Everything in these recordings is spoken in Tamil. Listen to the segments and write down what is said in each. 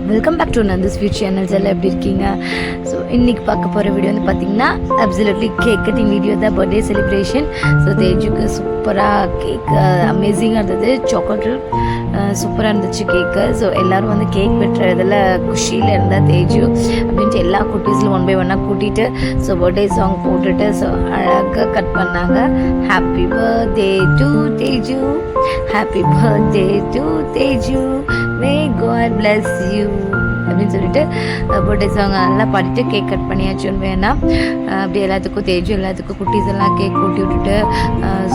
Welcome back to Nandhas sweet channels. எல்லாம் எப்படி இருக்கீங்க? ஸோ இன்றைக்கி பார்க்க போகிற வீடியோ வந்து பார்த்திங்கன்னா அப்சல்யூட்லி கேக் கட்டிங் வீடியோ தான், பர்த்டே செலிப்ரேஷன். ஸோ தேஜுக்கு சூப்பராக கேக் அமேசிங்காக இருந்தது. சாக்லேட் சூப்பராக இருந்துச்சு கேக்கு. ஸோ எல்லோரும் வந்து கேக் வெட்டுற இதில் குஷியில் இருந்தால் தேஜு அப்படின்ட்டு எல்லா குட்டீஸில் ஒன் பை ஒன்னாக கூட்டிகிட்டு ஸோ பர்த்டே சாங் போட்டுட்டு ஸோ அழகாக கட் பண்ணாங்க. Happy birthday to Teju, happy birthday to Teju, may God bless you அப்படின்னு சொல்லிட்டு பர்த்டே சாங் நல்லா பாடிட்டு கேக் கட் பண்ணியாச்சுன்னு வேணாம். அப்படி எல்லாத்துக்கும் தேஜு எல்லாத்துக்கும் குட்டீஸ் எல்லாம் கேக் கூட்டி விட்டுட்டு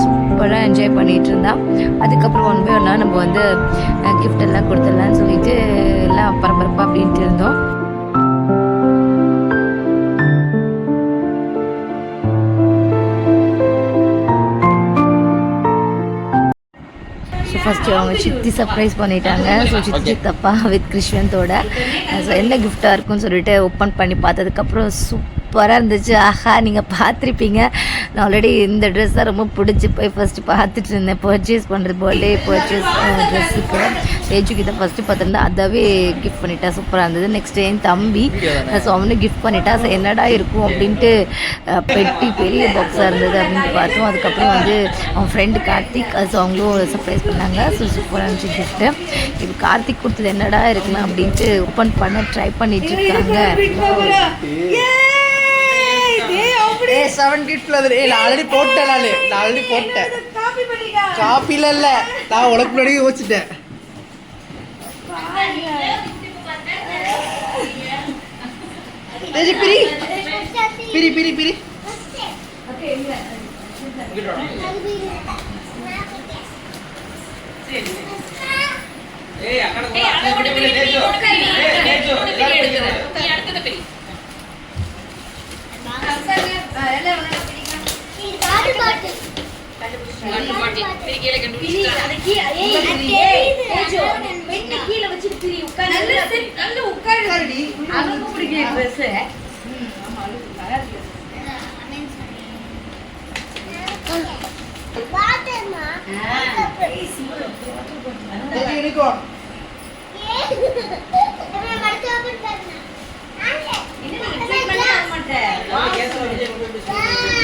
சூப்பராக என்ஜாய் பண்ணிகிட்டு இருந்தான். அதுக்கப்புறம் ஒன் பை ஒன்னா நம்ம வந்து கிஃப்ட் எல்லாம் கொடுத்துடலான்னு சொல்லிட்டு எல்லாம் பரபரப்பாக அப்படின்ட்டு இருந்தோம். ஃபஸ்ட்டு அவங்க சித்தி சர்ப்ரைஸ் பண்ணிட்டாங்க. ஸோ சித்தி தப்பா வித் கிருஷ்வந்தோட ஸோ என்ன கிஃப்டாக இருக்குன்னு சொல்லிட்டு ஓப்பன் பண்ணி பார்த்ததுக்கப்புறம் சூப்பராக இருந்துச்சு. ஆஹா, நீங்கள் பார்த்துருப்பீங்க. நான் ஆல்ரெடி இந்த ட்ரெஸ் தான் ரொம்ப பிடிச்சி போய் ஃபஸ்ட்டு பார்த்துட்டு இருந்தேன். பர்ச்சேஸ் பண்ணுறது, பர்த்டே பர்ச்சேஸ் ட்ரெஸ்ஸுக்கு தேஜுக்கு தான் ஃபஸ்ட்டு பார்த்துருந்தேன். அதாவே கிஃப்ட் பண்ணிட்டா, சூப்பராக இருந்தது. நெக்ஸ்ட் என் தம்பி ஸோ அவனு கிஃப்ட் பண்ணிட்டா. ஸோ என்னடா இருக்கும் அப்படின்ட்டு பெட்டி பெரிய பாக்ஸாக இருந்தது அப்படின்ட்டு பார்த்தோம். அதுக்கப்புறம் வந்து அவன் ஃப்ரெண்டு கார்த்திக் ஸோ அவங்களும் சர்ப்ரைஸ் பண்ணாங்க. ஸோ சூப்பராக இருந்துச்சு கிஃப்ட்டு. இப்போ கார்த்திக் கொடுத்தது என்னடா இருக்கலாம் அப்படின்ட்டு ஓப்பன் பண்ண ட்ரை பண்ணிட்டு இருக்காங்க. ஆல்ரெடி போட்டேன் காப்பில இல்ல, நான் உனக்கு முன்னாடி யோசிச்சிட்டேன். பிரி பிரி பிரி பிரி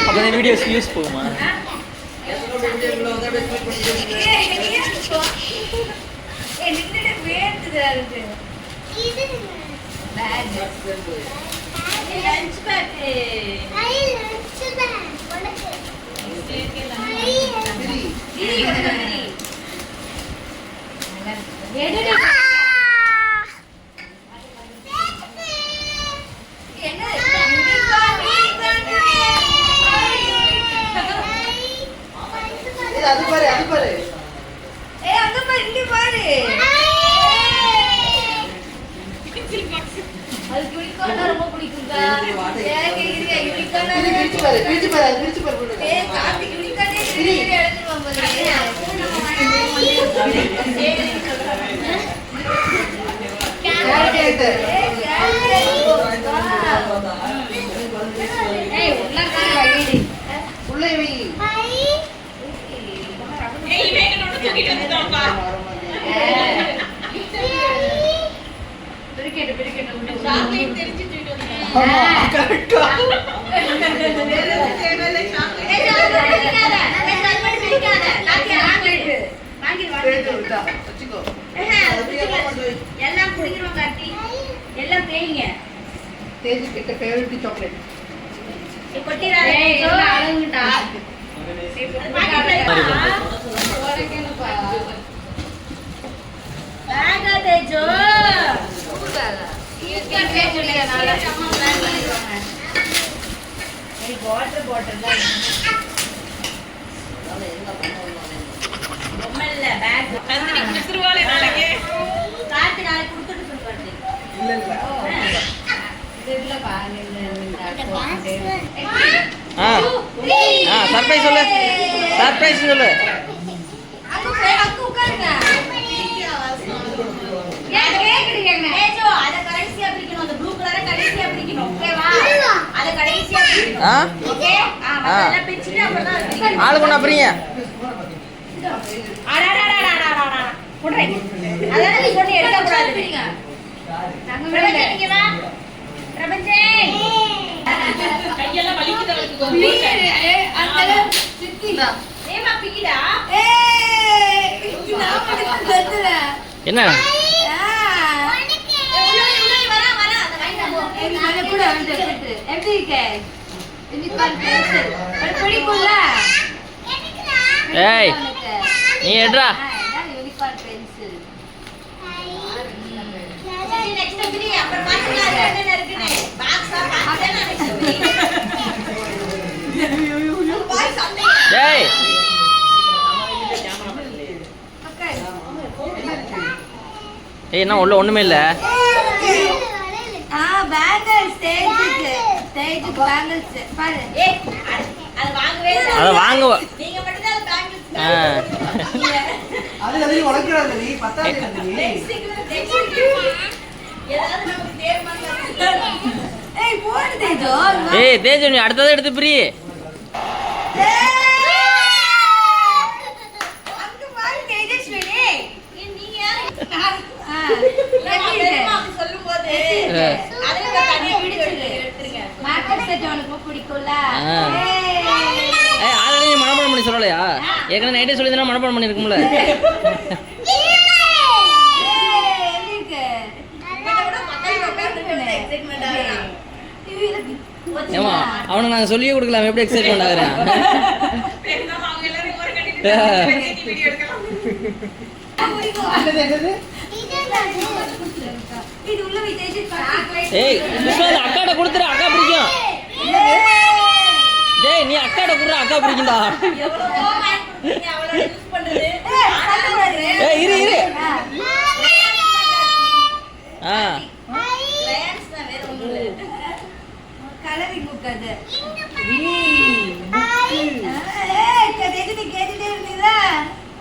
அப்ப வீடியோஸ் யூஸ் போகுமா? சர்ப்ரைஸ் சொல்லு, சர்ப்ரைஸ் சொல்லு. ஆளு கொண்டு அப்புறீங்க அதான் நீ கொண்டு எடுக்க கூடாது. என்ன ஏய் நீ எடுறா ஏய் ஏய் என்ன உள்ள ஒண்ணுமே இல்ல அத வாங்க ஏய் தேஜு நீ அடுத்ததை எடுத்து பிரி மனப்பாடம் பண்ணி சொல்லலையா ஏற்கனவே நைட்டே சொல்லி மனப்பாடம் பண்ணி இருக்கும்ல ஏமா அவனுக்கு நாங்கள் சொல்லியே கொடுக்கலாம் எப்படி எக்ஸைட்மெண்ட் ஆகுறேன் ஏய் அக்காட்ட கொடுத்துரு அக்கா பிடிக்கும் டேய் நீ அக்காட்ட குடுற அக்கா பிடிக்கும்டா ஏய் இரு இரு ஆ கலரிங் புக் அது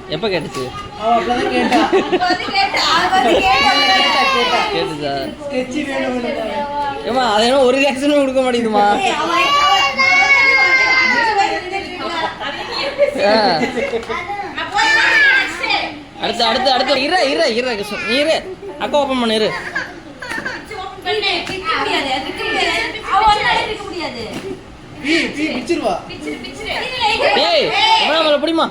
எப்ப கேட்டுச்சு கேட்டுச்சா ஏமா அது என்ன ஒரு ரியாக்ஷனும் கொடுக்க மாட்டேங்குதுமா அடுத்து அடுத்து அடுத்து இரு இரு இரு நீ இரு அக்கா ஓப்பன் பண்ணு இரு பிடிமா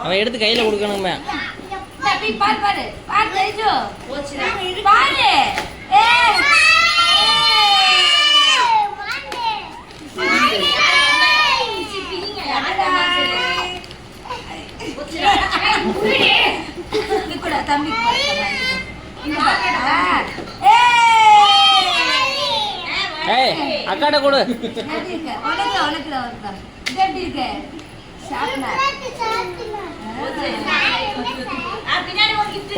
அவன் எடுத்து கையில கொடுக்கணுமே தம்பி ஏய் அக்காட்ட கொடு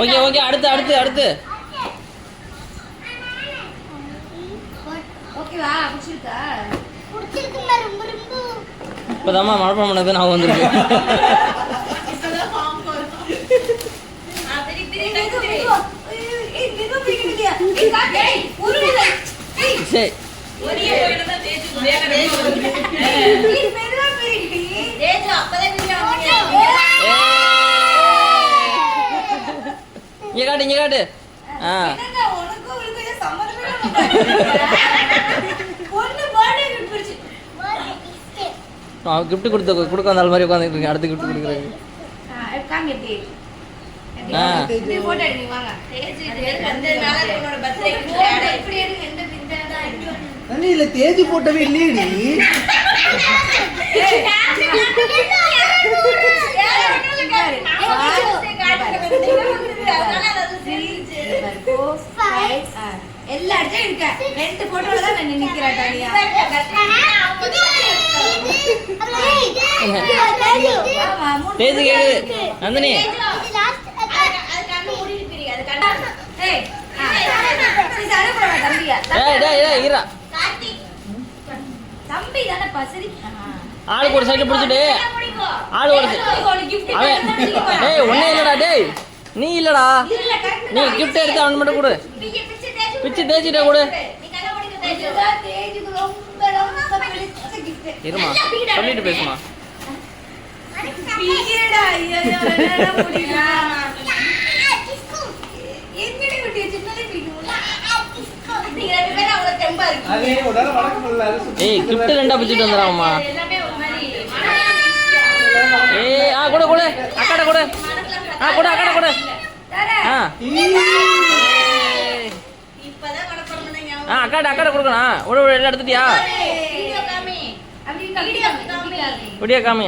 ஓகே ஓகே அடுத்து அடுத்து அடுத்து இப்பதாம்மா மனப்பாடம் பண்ணது நான் வந்திருக்கு சரி இங்க காட்டு இங்க காட்டு கிஃப்ட் கொடுக்க வந்த மாதிரி உட்காந்துட்டு இருக்கேன் அடுத்து கிஃப்ட் கொடுக்குறேன் இல்ல தேதி போட்டவே இல்லையே எல்லா இடத்தையும் இருக்க 2 போட்டோல தான் நான் நிக்கிறேன் டாலியா தேதி கேளு நந்தினி ஆளுக்கு ஒரு சைடு பிடிச்சிட்டு ஆளு ஒரு அவன் டேய் ஒன்னே இல்லடா டேய் நீ இல்லடா நீ கிஃப்ட் எடுத்து அவன் மட்டும் கொடு பிச்சு தேய்ச்சிட்டே கொடு இருமா சொல்லிட்டு பேசுமா அதே உடனே வணக்கம் இல்ல ஏய் கிஃப்ட் ரெண்டா பிடிச்சிட்டு வந்துடாமா ஏய் கொடு கொடு அக்காட கொடு கொடு அக்காட கொடு அக்காட கொடுக்கணும் விட எல்லாம் எடுத்துட்டியா வீடியோ காமி